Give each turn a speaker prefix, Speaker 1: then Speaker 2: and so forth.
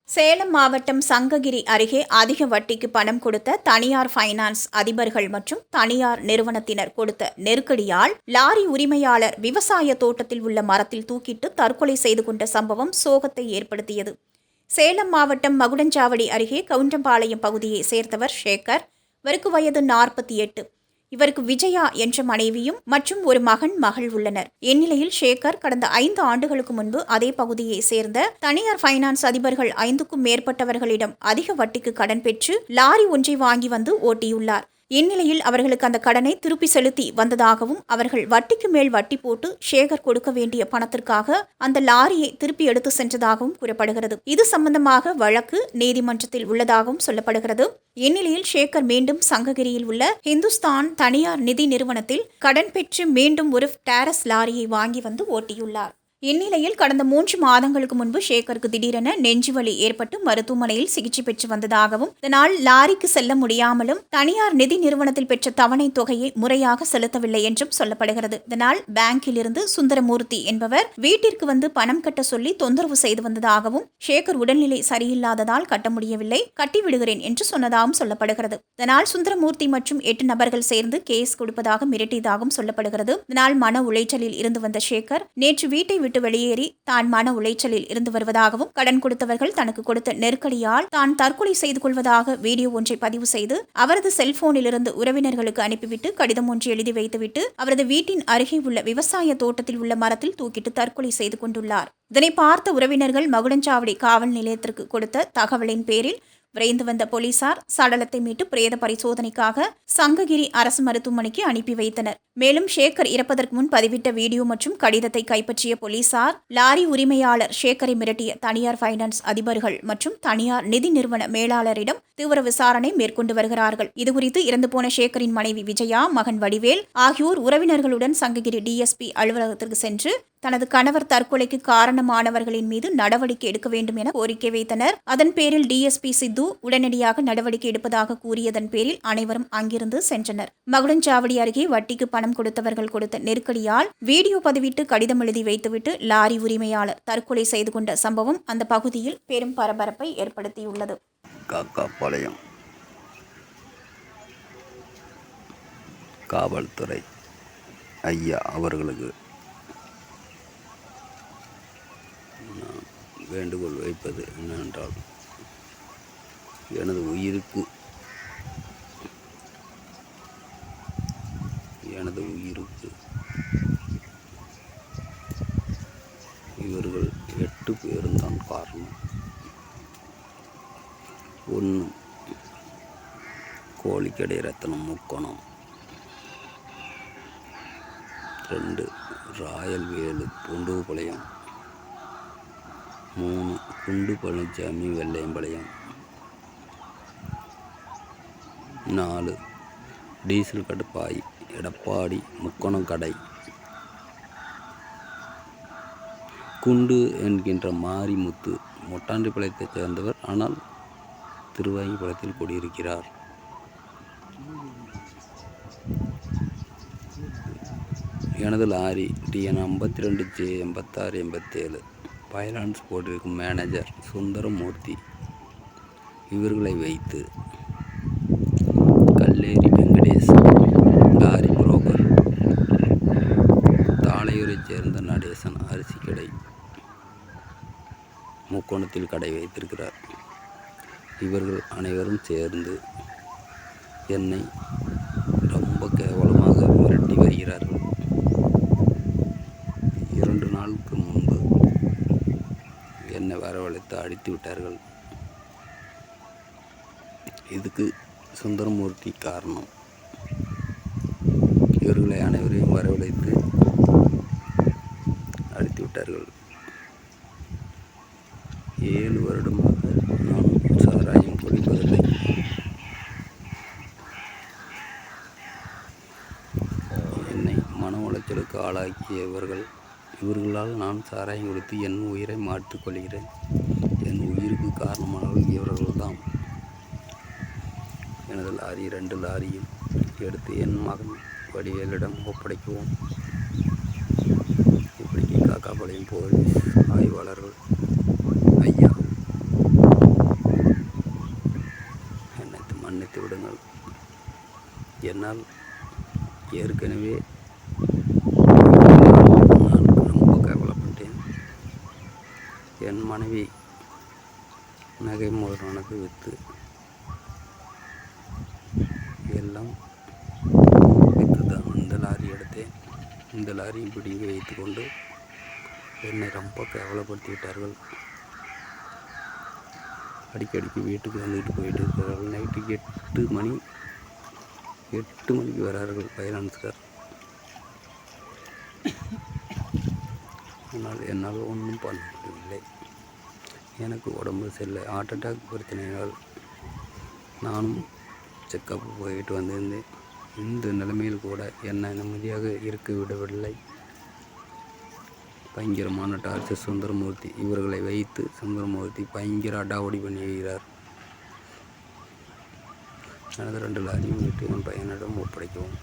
Speaker 1: சேலம் மாவட்டம் சங்ககிரி அருகே அதிக வட்டிக்கு பணம் கொடுத்த தனியார் ஃபைனான்ஸ் அதிபர்கள் மற்றும் தனியார் நிறுவனத்தினர் கொடுத்த நெருக்கடியால் லாரி உரிமையாளர் விவசாய தோட்டத்தில் உள்ள மரத்தில் தூக்கிட்டு தற்கொலை செய்து கொண்ட சம்பவம் சோகத்தை ஏற்படுத்தியது. சேலம் மாவட்டம் மகுடஞ்சாவடி அருகே கவுண்டம்பாளையம் பகுதியை சேர்ந்தவர் சேகர். இவருக்கு வயது 48. இவருக்கு விஜயா என்ற மனைவியும் மற்றும் ஒரு மகள் உள்ளனர். இந்நிலையில் சேகர் கடந்த 5 ஆண்டுகளுக்கு முன்பு அதே பகுதியை சேர்ந்த தனியார் ஃபைனான்ஸ் அதிபர்கள் 5க்கும் மேற்பட்டவர்களிடம் அதிக வட்டிக்கு கடன் பெற்று லாரி ஒன்றை வாங்கி வந்து ஓட்டியுள்ளார். இந்நிலையில் அவர்களுக்கு அந்த கடனை திருப்பி செலுத்தி வந்ததாகவும் அவர்கள் வட்டிக்கு மேல் வட்டி போட்டு சேகர் கொடுக்க வேண்டிய பணத்திற்காக அந்த லாரியை திருப்பி எடுத்து சென்றதாகவும் கூறப்படுகிறது. இது சம்பந்தமாக வழக்கு நீதிமன்றத்தில் உள்ளதாகவும் சொல்லப்படுகிறது. இந்நிலையில் சேகர் மீண்டும் சங்ககிரியில் உள்ள ஹிந்துஸ்தான் தனியார் நிதி நிறுவனத்தில் கடன் பெற்று மீண்டும் ஒரு டேரஸ் லாரியை வாங்கி வந்து ஓட்டியுள்ளார். இந்நிலையில் கடந்த 3 மாதங்களுக்கு முன்பு சேகருக்கு திடீரென நெஞ்சுவலி ஏற்பட்டு மருத்துவமனையில் சிகிச்சை பெற்று வந்ததாகவும் இதனால் லாரிக்கு செல்ல முடியாமலும் தனியார் நிதி நிறுவனத்தில் பெற்ற தவணை தொகையை முறையாக செலுத்தவில்லை என்றும் சொல்லப்படுகிறது. இதனால் பேங்கில் இருந்து சுந்தரமூர்த்தி என்பவர் வீட்டிற்கு வந்து பணம் கட்ட சொல்லி தொந்தரவு செய்து வந்ததாகவும் சேகர் உடல்நிலை சரியில்லாததால் கட்ட முடியவில்லை, கட்டிவிடுகிறேன் என்று சொன்னதாகவும் சொல்லப்படுகிறது. இதனால் சுந்தரமூர்த்தி மற்றும் 8 நபர்கள் சேர்ந்து கேஸ் கொடுப்பதாக மிரட்டியதாகவும் சொல்லப்படுகிறது. இதனால் மன உளைச்சலில் இருந்து வந்த சேகர் நேற்று வீட்டை விட்டு வெளியேறி தான் மன உளைச்சலில் இருந்து வருவதாகவும் கடன் கொடுத்தவர்கள் தனக்கு கொடுத்த நெருக்கடியால் தான் தற்கொலை செய்து கொள்வதாக வீடியோ ஒன்றை பதிவு செய்து அவரது செல்போனில் இருந்து உறவினர்களுக்கு அனுப்பிவிட்டு கடிதம் ஒன்று எழுதி வைத்துவிட்டு அவரது வீட்டின் அருகே உள்ள விவசாய தோட்டத்தில் உள்ள மரத்தில் தூக்கிட்டு தற்கொலை செய்து கொண்டுள்ளார். இதனை பார்த்த உறவினர்கள் மகுடஞ்சாவடி காவல் நிலையத்திற்கு கொடுத்த தகவலின் பேரில் விரைந்து வந்த போலீசார் சடலத்தை மீட்டு பிரேத பரிசோதனைக்காக சங்ககிரி அரசு மருத்துவமனைக்கு அனுப்பி வைத்தனர். மேலும் சேகர் இறப்பதற்கு முன் பதிவிட்ட வீடியோ மற்றும் கடிதத்தை கைப்பற்றிய போலீசார் லாரி உரிமையாளர் சேகரை மிரட்டிய தனியார் ஃபைனான்ஸ் அதிபர்கள் மற்றும் தனியார் நிதி நிறுவன மேலாளரிடம் தீவிர விசாரணை மேற்கொண்டு வருகிறார்கள். இதுகுறித்து இறந்து போன சேகரின் மனைவி விஜயா, மகன் வடிவேல் ஆகியோர் உறவினர்களுடன் சங்ககிரி டிஎஸ்பி அலுவலகத்திற்கு சென்று தனது கணவர் தற்கொலைக்கு காரணமானவர்களின் மீது நடவடிக்கை எடுக்க வேண்டும் என கோரிக்கை வைத்தனர். அதன் பேரில் டிஎஸ்பி சித்து உடனடியாக நடவடிக்கை எடுப்பதாக கூறியதன் பேரில் அனைவரும் அங்கிருந்து சென்றனர். மகுடஞ்சாவடி அருகே வட்டிக்கு பணம் கொடுத்தவர்கள் கொடுத்த நெருக்கடியால் வீடியோ பதிவிட்டு கடிதம் எழுதி வைத்துவிட்டு லாரி உரிமையாளர் தற்கொலை செய்து கொண்ட சம்பவம் அந்த பகுதியில் பெரும் பரபரப்பை ஏற்படுத்தியுள்ளது.
Speaker 2: காக்காபாளையம் காவல்துறை ஐயா அவர்களுக்கு வேண்டுகோள் வைப்பது என்னவென்றால், எனது உயிருக்கு இவர்கள் 8 பேரும் தான் காரணம். 1 கோழிக்கடை ரத்தனம் முக்கோணம், 2 ராயல் வேலு பூண்டுபாளையம், 3 குண்டு பழனிசாமி வெள்ளையம்பாளையம், 4 டீசல் கடுப்பாய் எடப்பாடி முக்கோணம் கடை, குண்டு என்கின்ற மாரிமுத்து மொட்டாண்டிபாளையத்தைச் சேர்ந்தவர், ஆனால் திருவாங்கிபாளையத்தில் குடியிருக்கிறார். எனது லாரி டிஎன் 52J8687 ஃபைனான்ஸ் போட்டிருக்கும் மேனேஜர் சுந்தரமூர்த்தி. இவர்களை வைத்து கல்லேரி வெங்கடேஷ் லாரி புரோக்கர், தாளையூரைச் சேர்ந்த நடேசன் அரிசி கடை முக்கோணத்தில் கடை வைத்திருக்கிறார். இவர்கள் அனைவரும் சேர்ந்து என்னை ரொம்ப கேவலமாக மிரட்டி வருகிறார்கள். 2 நாளுக்கு முன்பு என்னை வரவழைத்து அடித்து விட்டார்கள். இதுக்கு சுந்தரமூர்த்தி காரணம். இவர்களை அனைவரையும் வரவழைத்து அடித்து விட்டார்கள். 7 வருடமாக நான் சாராயம் குடிப்பதில்லை. என்னை மன உளைச்சலுக்கு ஆளாக்கிய இவர்களால் நான் சாராயம் குடித்து என் உயிரை மாற்றிக் கொள்கிறேன். என் உயிருக்கு காரணமானவர்கள் இவர்கள்தான். எனது லாரி 2 லாரியும் எடுத்து என் மகன் வடிவேலிடம் ஒப்படைக்குவோம். இப்படிக்கு காக்காபாளையம் போலீஸ் ஆய்வாளர்கள் ஐயா விடுங்கள். என்னால் ஏற்கனவே நான் ரொம்ப கவலைப்பட்டேன். என் மனைவி நகை மோதிரனுக்கு விற்று எல்லாம் விற்று தான் இந்த லாரி எடுத்தேன். இந்த லாரியை பிடிங்கி வைத்து கொண்டு என்னை ரொம்ப கவலைப்படுத்தி விட்டார்கள். அடிக்கடிக்கு வீட்டுக்கு வந்துட்டு போயிட்டு இருக்கிறார்கள். நைட்டு 8 மணிக்கு வரார்கள் ஃபைனான்ஸ்கார். ஆனால் என்னால் ஒன்றும் பண்ண முடியவில்லை. எனக்கு உடம்பு சரியில்லை. ஹார்ட் அட்டாக் பிரச்சனையால் நானும் செக்கப் போயிட்டு வந்திருந்தேன். இந்த நிலைமையில் கூட என்னை நிம்மதியாக இருக்க விடவில்லை. பயங்கரமான டார்ச்சர் சுந்தரமூர்த்தி. இவர்களை வைத்து சுந்தரமூர்த்தி பயங்கர அடாவடி பண்ணி வருகிறார். எனது 2 லாரியும் விட்டு என் பையனிடம் ஒப்படைக்கவும்.